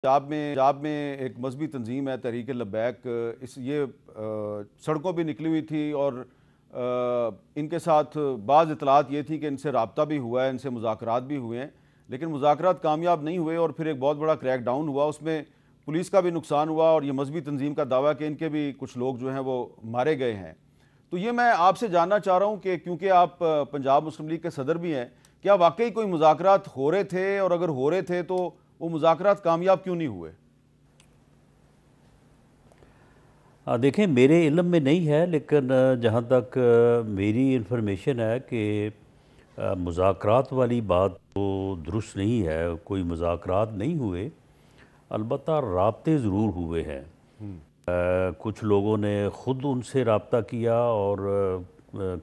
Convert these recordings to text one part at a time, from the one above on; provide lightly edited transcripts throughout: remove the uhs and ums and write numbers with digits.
پنجاب میں ایک مذہبی تنظیم ہے تحریک لبیک، یہ سڑکوں پہ نکلی ہوئی تھی اور ان کے ساتھ بعض اطلاعات یہ تھی کہ ان سے رابطہ بھی ہوا ہے، ان سے مذاکرات بھی ہوئے ہیں، لیکن مذاکرات کامیاب نہیں ہوئے اور پھر ایک بہت بڑا کریک ڈاؤن ہوا، اس میں پولیس کا بھی نقصان ہوا اور یہ مذہبی تنظیم کا دعویٰ کہ ان کے بھی کچھ لوگ جو ہیں وہ مارے گئے ہیں۔ تو یہ میں آپ سے جاننا چاہ رہا ہوں کہ کیونکہ آپ پنجاب مسلم لیگ کے صدر بھی ہیں، کیا واقعی کوئی مذاکرات ہو رہے تھے، اور اگر ہو رہے تھے تو وہ مذاکرات کامیاب کیوں نہیں ہوئے؟ دیکھیں، میرے علم میں نہیں ہے، لیکن جہاں تک میری انفارمیشن ہے کہ مذاکرات والی بات تو درست نہیں ہے، کوئی مذاکرات نہیں ہوئے، البتہ رابطے ضرور ہوئے ہیں۔ کچھ لوگوں نے خود ان سے رابطہ کیا اور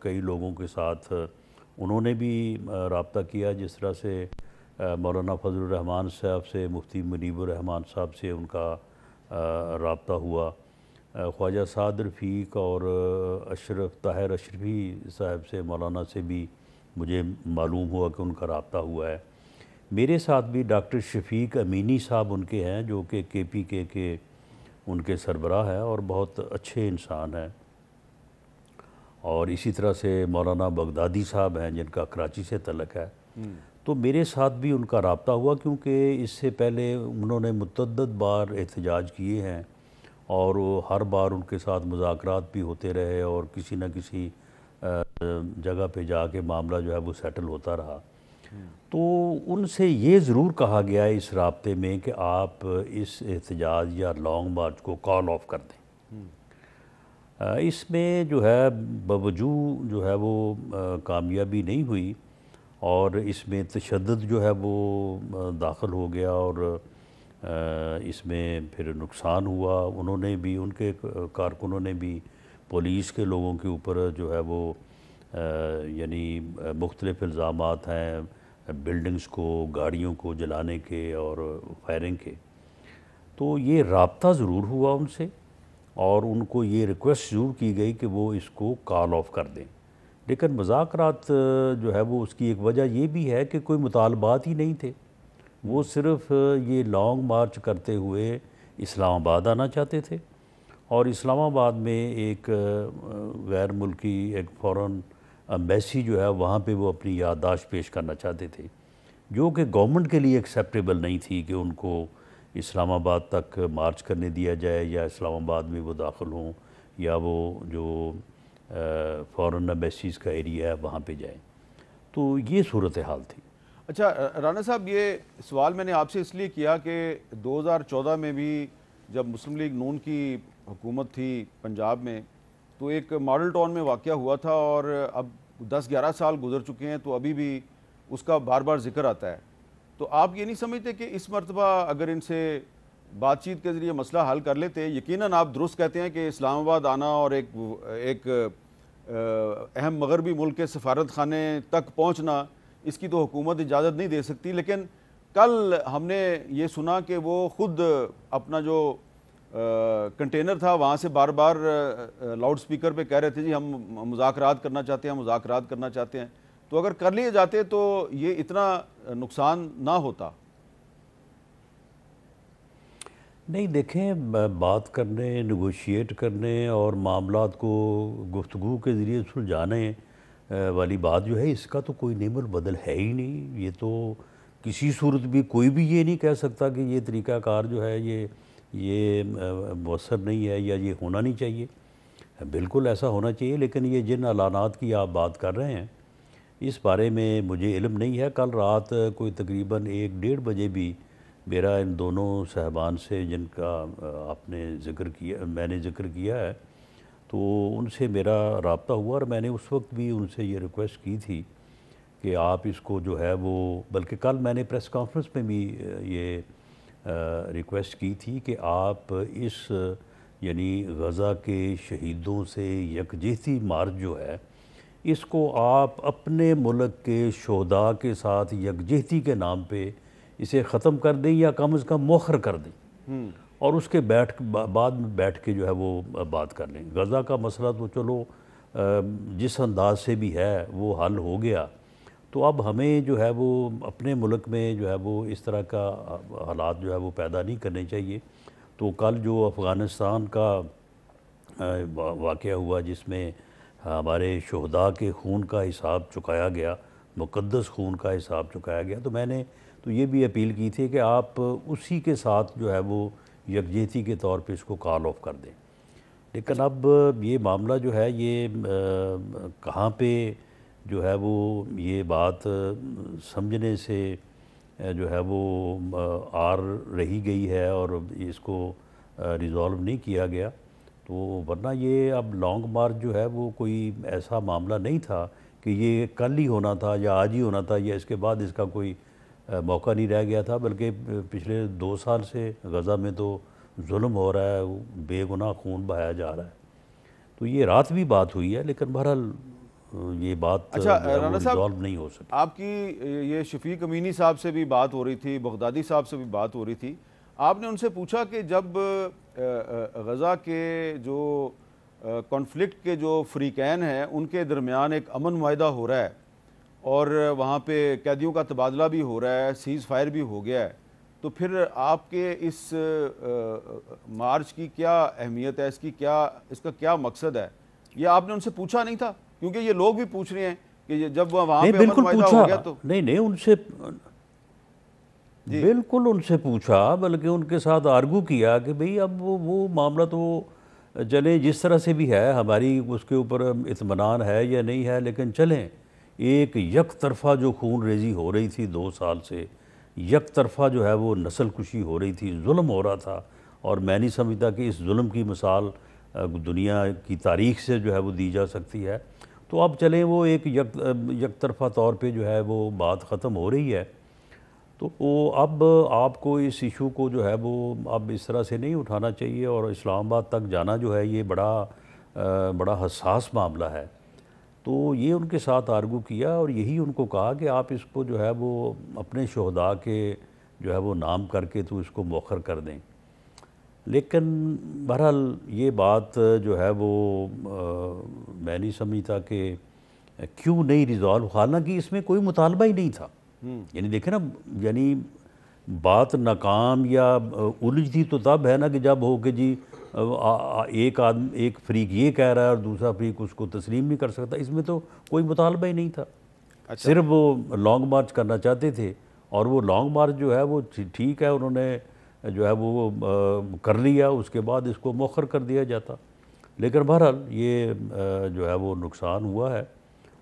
کئی لوگوں کے ساتھ انہوں نے بھی رابطہ کیا، جس طرح سے مولانا فضل الرحمان صاحب سے، مفتی منیب الرحمان صاحب سے ان کا رابطہ ہوا، خواجہ سعد رفیق اور اشرف طاہر اشرفی صاحب سے، مولانا سے بھی مجھے معلوم ہوا کہ ان کا رابطہ ہوا ہے۔ میرے ساتھ بھی ڈاکٹر شفیق امینی صاحب ان کے ہیں، جو کہ KPK کے ان کے سربراہ ہیں اور بہت اچھے انسان ہیں، اور اسی طرح سے مولانا بغدادی صاحب ہیں جن کا کراچی سے تعلق ہے۔ تو میرے ساتھ بھی ان کا رابطہ ہوا، کیونکہ اس سے پہلے انہوں نے متعدد بار احتجاج کیے ہیں اور ہر بار ان کے ساتھ مذاکرات بھی ہوتے رہے اور کسی نہ کسی جگہ پہ جا کے معاملہ جو ہے وہ سیٹل ہوتا رہا۔ تو ان سے یہ ضرور کہا گیا ہے اس رابطے میں کہ آپ اس احتجاج یا لانگ مارچ کو کال آف کر دیں۔ اس میں جو ہے باوجود جو ہے وہ کامیابی نہیں ہوئی، اور اس میں تشدد جو ہے وہ داخل ہو گیا، اور اس میں پھر نقصان ہوا۔ انہوں نے بھی، ان کے کارکنوں نے بھی پولیس کے لوگوں کے اوپر جو ہے وہ یعنی مختلف الزامات ہیں، بلڈنگز کو، گاڑیوں کو جلانے کے اور فائرنگ کے۔ تو یہ رابطہ ضرور ہوا ان سے، اور ان کو یہ ریکویسٹ ضرور کی گئی کہ وہ اس کو کال آف کر دیں، لیکن مذاکرات جو ہے وہ اس کی ایک وجہ یہ بھی ہے کہ کوئی مطالبات ہی نہیں تھے۔ وہ صرف یہ لانگ مارچ کرتے ہوئے اسلام آباد آنا چاہتے تھے، اور اسلام آباد میں ایک غیر ملکی ایک فورن ایمبیسی جو ہے وہاں پہ وہ اپنی یادداشت پیش کرنا چاہتے تھے، جو کہ گورنمنٹ کے لیے ایکسیپٹیبل نہیں تھی کہ ان کو اسلام آباد تک مارچ کرنے دیا جائے، یا اسلام آباد میں وہ داخل ہوں، یا وہ جو فورن ایمبیسیز کا ایریا ہے وہاں پہ جائیں۔ تو یہ صورتحال تھی۔ اچھا رانا صاحب، یہ سوال میں نے آپ سے اس لیے کیا کہ 2014 میں بھی جب مسلم لیگ نون کی حکومت تھی پنجاب میں، تو ایک ماڈل ٹاؤن میں واقعہ ہوا تھا، اور اب 10-11 سال گزر چکے ہیں تو ابھی بھی اس کا بار بار ذکر آتا ہے۔ تو آپ یہ نہیں سمجھتے کہ اس مرتبہ اگر ان سے بات چیت کے ذریعے مسئلہ حل کر لیتے؟ یقیناً آپ درست کہتے ہیں کہ اسلام آباد آنا اور ایک اہم مغربی ملک کے سفارت خانے تک پہنچنا، اس کی تو حکومت اجازت نہیں دے سکتی، لیکن کل ہم نے یہ سنا کہ وہ خود اپنا جو کنٹینر تھا وہاں سے بار بار لاؤڈ سپیکر پہ کہہ رہے تھے جی ہم مذاکرات کرنا چاہتے ہیں، مذاکرات کرنا چاہتے ہیں۔ تو اگر کر لیے جاتے تو یہ اتنا نقصان نہ ہوتا۔ نہیں، دیکھیں، بات کرنے، نیگوشیٹ کرنے اور معاملات کو گفتگو کے ذریعے سلجھانے والی بات جو ہے، اس کا تو کوئی نعم البدل ہے ہی نہیں۔ یہ تو کسی صورت بھی کوئی بھی یہ نہیں کہہ سکتا کہ یہ طریقہ کار جو ہے یہ مؤثر نہیں ہے یا یہ ہونا نہیں چاہیے۔ بالکل ایسا ہونا چاہیے، لیکن یہ جن اعلانات کی آپ بات کر رہے ہیں اس بارے میں مجھے علم نہیں ہے۔ کل رات کوئی تقریباً 1-1:30 بجے بھی میرا ان دونوں صاحبان سے، جن کا آپ نے ذکر کیا، میں نے ذکر کیا ہے، تو ان سے میرا رابطہ ہوا، اور میں نے اس وقت بھی ان سے یہ ریکویسٹ کی تھی کہ آپ اس کو جو ہے وہ، بلکہ کل میں نے پریس کانفرنس میں بھی یہ ریکویسٹ کی تھی کہ آپ اس یعنی غزہ کے شہیدوں سے یکجہتی مارچ جو ہے، اس کو آپ اپنے ملک کے شہداء کے ساتھ یکجہتی کے نام پہ اسے ختم کر دیں، یا کم از کم مؤخر کر دیں، اور اس کے بعد میں بیٹھ کے جو ہے وہ بات کر لیں۔ غزہ کا مسئلہ تو چلو جس انداز سے بھی ہے وہ حل ہو گیا، تو اب ہمیں جو ہے وہ اپنے ملک میں جو ہے وہ اس طرح کا حالات جو ہے وہ پیدا نہیں کرنے چاہیے۔ تو کل جو افغانستان کا واقعہ ہوا جس میں ہمارے شہداء کے خون کا حساب چکایا گیا، مقدس خون کا حساب چکایا گیا، تو میں نے تو یہ بھی اپیل کی تھی کہ آپ اسی کے ساتھ جو ہے وہ یکجہتی کے طور پہ اس کو کال آف کر دیں۔ لیکن اب یہ معاملہ جو ہے یہ کہاں پہ جو ہے وہ یہ بات سمجھنے سے جو ہے وہ آر رہی گئی ہے اور اس کو ریزالو نہیں کیا گیا، تو ورنہ یہ اب لانگ مارچ جو ہے وہ کوئی ایسا معاملہ نہیں تھا کہ یہ کل ہی ہونا تھا یا آج ہی ہونا تھا یا اس کے بعد اس کا کوئی موقع نہیں رہ گیا تھا، بلکہ پچھلے 2 سال سے غزہ میں تو ظلم ہو رہا ہے، بے گناہ خون بہایا جا رہا ہے۔ تو یہ رات بھی بات ہوئی ہے، لیکن بہرحال یہ بات جو اچھا ہے رانا وہ صاحب، ریزالو نہیں ہو سکی۔ آپ کی یہ شفیق امینی صاحب سے بھی بات ہو رہی تھی، بغدادی صاحب سے بھی بات ہو رہی تھی، آپ نے ان سے پوچھا کہ جب غزہ کے جو کانفلکٹ کے جو فریقین ہیں ان کے درمیان ایک امن معاہدہ ہو رہا ہے اور وہاں پہ قیدیوں کا تبادلہ بھی ہو رہا ہے، سیز فائر بھی ہو گیا ہے، تو پھر آپ کے اس مارچ کی کیا اہمیت ہے، اس کا کیا مقصد ہے؟ یہ آپ نے ان سے پوچھا نہیں تھا؟ کیونکہ یہ لوگ بھی پوچھ رہے ہیں کہ جب وہاں نہیں پہ امن بالکل معاہدہ پوچھا، ہو گیا تو نہیں ان سے جی بالکل ان سے پوچھا، بلکہ ان کے ساتھ آرگو کیا کہ بھئی اب وہ معاملہ تو چلیں جس طرح سے بھی ہے، ہماری اس کے اوپر اطمینان ہے یا نہیں ہے، لیکن چلیں ایک یک طرفہ جو خون ریزی ہو رہی تھی 2 سال سے، یک طرفہ جو ہے وہ نسل کشی ہو رہی تھی، ظلم ہو رہا تھا، اور میں نہیں سمجھتا کہ اس ظلم کی مثال دنیا کی تاریخ سے جو ہے وہ دی جا سکتی ہے۔ تو اب چلیں وہ ایک یک طرفہ طور پہ جو ہے وہ بات ختم ہو رہی ہے، تو وہ اب آپ کو اس ایشو کو جو ہے وہ اب اس طرح سے نہیں اٹھانا چاہیے، اور اسلام آباد تک جانا جو ہے یہ بڑا حساس معاملہ ہے۔ تو یہ ان کے ساتھ آرگو کیا اور یہی ان کو کہا کہ آپ اس کو جو ہے وہ اپنے شہداء کے جو ہے وہ نام کر کے تو اس کو مؤخر کر دیں۔ لیکن بہرحال یہ بات جو ہے وہ میں نہیں سمجھتا کہ کیوں نہیں ریزالو، حالانکہ اس میں کوئی مطالبہ ہی نہیں تھا۔ یعنی دیکھیں نا، یعنی بات ناکام یا الجھتی تو تب ہے نا کہ جب ہو کہ جی ایک فریق یہ کہہ رہا ہے اور دوسرا فریق اس کو تسلیم نہیں کر سکتا۔ اس میں تو کوئی مطالبہ ہی نہیں تھا، اچھا صرف وہ لانگ مارچ کرنا چاہتے تھے، اور وہ لانگ مارچ جو ہے وہ ٹھیک ہے، انہوں نے جو ہے وہ کر لیا، اس کے بعد اس کو مؤخر کر دیا جاتا۔ لیکن بہرحال یہ جو ہے وہ نقصان ہوا ہے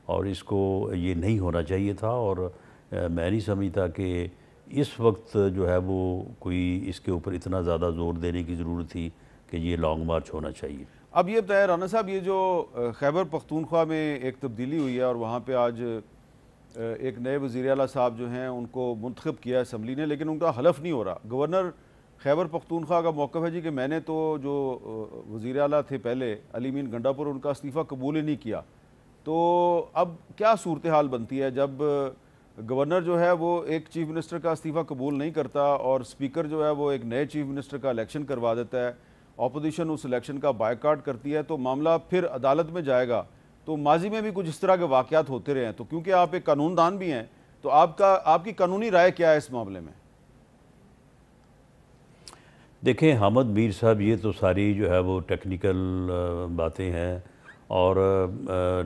اور اس کو یہ نہیں ہونا چاہیے تھا، اور میں نہیں سمجھتا کہ اس وقت جو ہے وہ کوئی اس کے اوپر اتنا زیادہ زور دینے کی ضرورت تھی کہ یہ لانگ مارچ ہونا چاہیے۔ اب یہ بتائیں رانا صاحب، یہ جو خیبر پختونخوا میں ایک تبدیلی ہوئی ہے اور وہاں پہ آج ایک نئے وزیر اعلیٰ صاحب جو ہیں ان کو منتخب کیا اسمبلی نے، لیکن ان کا حلف نہیں ہو رہا۔ گورنر خیبر پختونخوا کا موقف ہے جی کہ میں نے تو جو وزیر اعلیٰ تھے پہلے علی مین گنڈاپور، ان کا استعفیٰ قبول ہی نہیں کیا۔ تو اب کیا صورتحال بنتی ہے جب گورنر جو ہے وہ ایک چیف منسٹر کا استعفیٰ قبول نہیں کرتا اور اسپیکر جو ہے وہ ایک نئے چیف منسٹر کا الیکشن کروا دیتا ہے، اپوزیشن اس الیکشن کا بائیکاٹ کرتی ہے، تو معاملہ پھر عدالت میں جائے گا؟ تو ماضی میں بھی کچھ اس طرح کے واقعات ہوتے رہے ہیں، تو کیونکہ آپ ایک قانون دان بھی ہیں تو آپ کی قانونی رائے کیا ہے اس معاملے میں؟ دیکھیں حامد میر صاحب، یہ تو ساری جو ہے وہ ٹیکنیکل باتیں ہیں، اور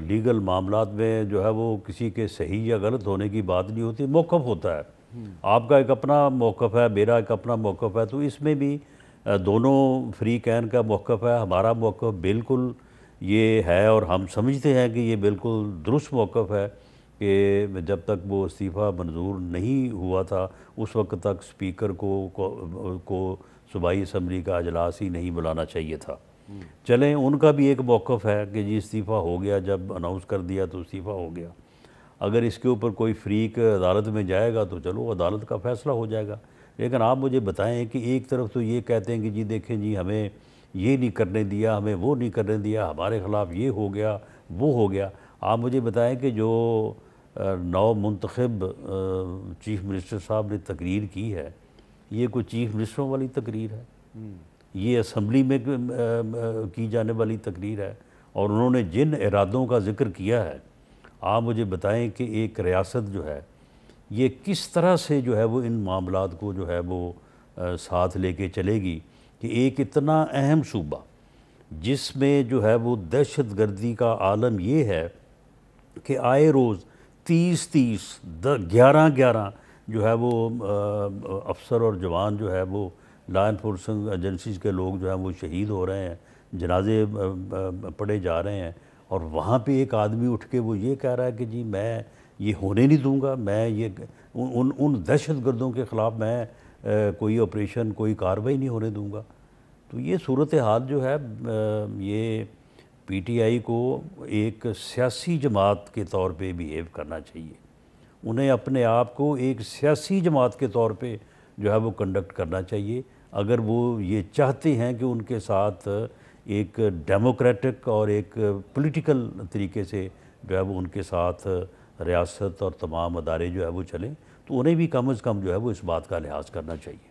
لیگل معاملات میں جو ہے وہ کسی کے صحیح یا غلط ہونے کی بات نہیں ہوتی، موقف ہوتا ہے۔ آپ کا ایک اپنا موقف ہے، میرا ایک اپنا موقف ہے، تو اس میں بھی دونوں فریقین کا موقف ہے۔ ہمارا موقف بالکل یہ ہے اور ہم سمجھتے ہیں کہ یہ بالکل درست موقف ہے کہ جب تک وہ استعفیٰ منظور نہیں ہوا تھا اس وقت تک اسپیکر کو صوبائی اسمبلی کا اجلاس ہی نہیں بلانا چاہیے تھا۔ چلیں ان کا بھی ایک موقف ہے کہ جی استعفیٰ ہو گیا، جب اناؤنس کر دیا تو استعفیٰ ہو گیا۔ اگر اس کے اوپر کوئی فریق عدالت میں جائے گا تو چلو عدالت کا فیصلہ ہو جائے گا، لیکن آپ مجھے بتائیں کہ ایک طرف تو یہ کہتے ہیں کہ جی دیکھیں جی ہمیں یہ نہیں کرنے دیا، ہمیں وہ نہیں کرنے دیا، ہمارے خلاف یہ ہو گیا وہ ہو گیا۔ آپ مجھے بتائیں کہ جو نو منتخب چیف منسٹر صاحب نے تقریر کی ہے، یہ کوئی چیف منسٹروں والی تقریر ہے؟ یہ اسمبلی میں کی جانے والی تقریر ہے، اور انہوں نے جن ارادوں کا ذکر کیا ہے آپ مجھے بتائیں کہ ایک ریاست جو ہے یہ کس طرح سے جو ہے وہ ان معاملات کو جو ہے وہ ساتھ لے کے چلے گی کہ ایک اتنا اہم صوبہ جس میں جو ہے وہ دہشت گردی کا عالم یہ ہے کہ آئے روز 30 11 جو ہے وہ افسر اور جوان جو ہے وہ لا انفورسنگ ایجنسیز کے لوگ جو ہیں وہ شہید ہو رہے ہیں، جنازے پڑے جا رہے ہیں، اور وہاں پہ ایک آدمی اٹھ کے وہ یہ کہہ رہا ہے کہ جی میں یہ ہونے نہیں دوں گا، میں یہ ان دہشت گردوں کے خلاف میں کوئی آپریشن کوئی کارروائی نہیں ہونے دوں گا۔ تو یہ صورتحال جو ہے یہ پی ٹی آئی کو ایک سیاسی جماعت کے طور پہ بیہیو کرنا چاہیے، انہیں اپنے آپ کو ایک سیاسی جماعت کے طور پہ جو ہے وہ کنڈکٹ کرنا چاہیے اگر وہ یہ چاہتے ہیں کہ ان کے ساتھ ایک ڈیموکریٹک اور ایک پولیٹیکل طریقے سے جو ہے وہ ان کے ساتھ ریاست اور تمام ادارے جو ہے وہ چلیں، تو انہیں بھی کم از کم جو ہے وہ اس بات کا لحاظ کرنا چاہیے۔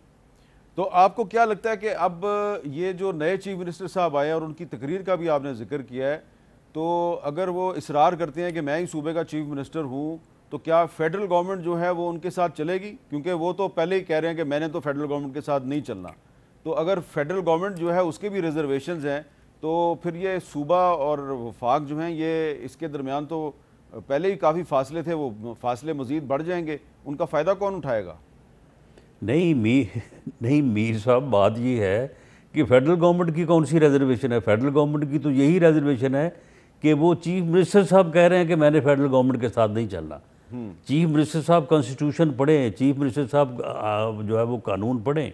تو آپ کو کیا لگتا ہے کہ اب یہ جو نئے چیف منسٹر صاحب آئے اور ان کی تقریر کا بھی آپ نے ذکر کیا ہے، تو اگر وہ اصرار کرتے ہیں کہ میں ہی صوبے کا چیف منسٹر ہوں تو کیا فیڈرل گورنمنٹ جو ہے وہ ان کے ساتھ چلے گی؟ کیونکہ وہ تو پہلے ہی کہہ رہے ہیں کہ میں نے تو فیڈرل گورنمنٹ کے ساتھ نہیں چلنا، تو اگر فیڈرل گورنمنٹ جو ہے اس کے بھی ریزرویشنز ہیں تو پھر یہ صوبہ اور وفاق جو ہیں یہ اس کے درمیان تو پہلے ہی کافی فاصلے تھے، وہ فاصلے مزید بڑھ جائیں گے، ان کا فائدہ کون اٹھائے گا؟ نہیں میر صاحب، بات یہ ہے کہ فیڈرل گورنمنٹ کی کون سی ریزرویشن ہے؟ فیڈرل گورنمنٹ کی تو یہی ریزرویشن ہے کہ وہ چیف منسٹر صاحب کہہ رہے ہیں کہ میں نے فیڈرل گورنمنٹ کے ساتھ نہیں چلنا۔ چیف منسٹر صاحب کانسٹیٹیوشن پڑھیں، چیف منسٹر صاحب جو ہے وہ قانون پڑھیں،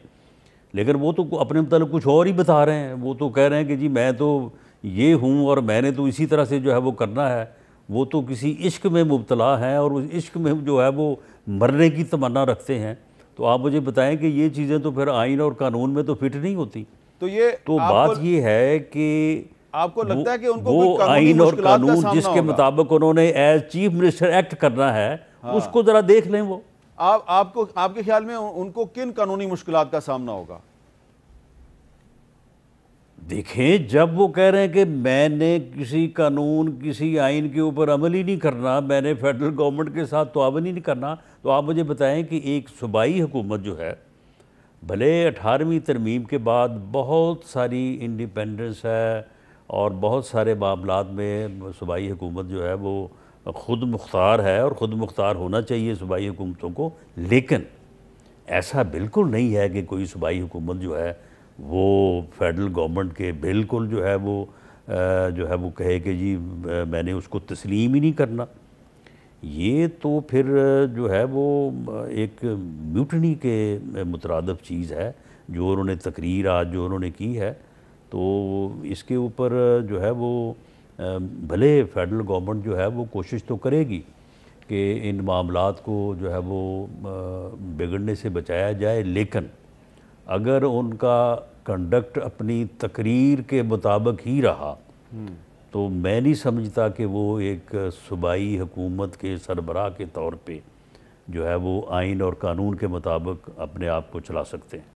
لیکن وہ تو اپنے متعلق کچھ اور ہی بتا رہے ہیں۔ وہ تو کہہ رہے ہیں کہ جی میں تو یہ ہوں اور میں نے تو اسی طرح سے جو ہے وہ کرنا ہے۔ وہ تو کسی عشق میں مبتلا ہیں اور اس عشق میں جو ہے وہ مرنے کی تمنا رکھتے ہیں۔ تو آپ مجھے بتائیں کہ یہ چیزیں تو پھر آئین اور قانون میں تو فٹ نہیں ہوتی۔ تو بات یہ ہے کہ آپ کو لگتا ہے کہ ان کو وہ کوئی قانونی آئین اور مشکلات کا قانون سامنا جس کے ہوگا؟ مطابق انہوں نے ایز چیف منسٹر ایکٹ کرنا ہے اس کو ذرا دیکھ لیں۔ وہ آپ کے خیال میں ان کو کن قانونی مشکلات کا سامنا ہوگا؟ دیکھیں، جب وہ کہہ رہے ہیں کہ میں نے کسی قانون کسی آئین کے اوپر عمل ہی نہیں کرنا، میں نے فیڈرل گورنمنٹ کے ساتھ تعاون ہی نہیں کرنا، تو آپ مجھے بتائیں کہ ایک صوبائی حکومت جو ہے، بھلے 18ویں ترمیم کے بعد بہت ساری انڈیپینڈنس ہے اور بہت سارے معاملات میں صوبائی حکومت جو ہے وہ خود مختار ہے اور خود مختار ہونا چاہیے صوبائی حکومتوں کو، لیکن ایسا بالکل نہیں ہے کہ کوئی صوبائی حکومت جو ہے وہ فیڈرل گورنمنٹ کے بالکل جو ہے وہ کہے کہ جی میں نے اس کو تسلیم ہی نہیں کرنا۔ یہ تو پھر جو ہے وہ ایک میوٹنی کے مترادف چیز ہے جو انہوں نے تقریر آج جو انہوں نے کی ہے۔ تو اس کے اوپر جو ہے وہ بھلے فیڈرل گورنمنٹ جو ہے وہ کوشش تو کرے گی کہ ان معاملات کو جو ہے وہ بگڑنے سے بچایا جائے، لیکن اگر ان کا کنڈکٹ اپنی تقریر کے مطابق ہی رہا تو میں نہیں سمجھتا کہ وہ ایک صوبائی حکومت کے سربراہ کے طور پہ جو ہے وہ آئین اور قانون کے مطابق اپنے آپ کو چلا سکتے ہیں۔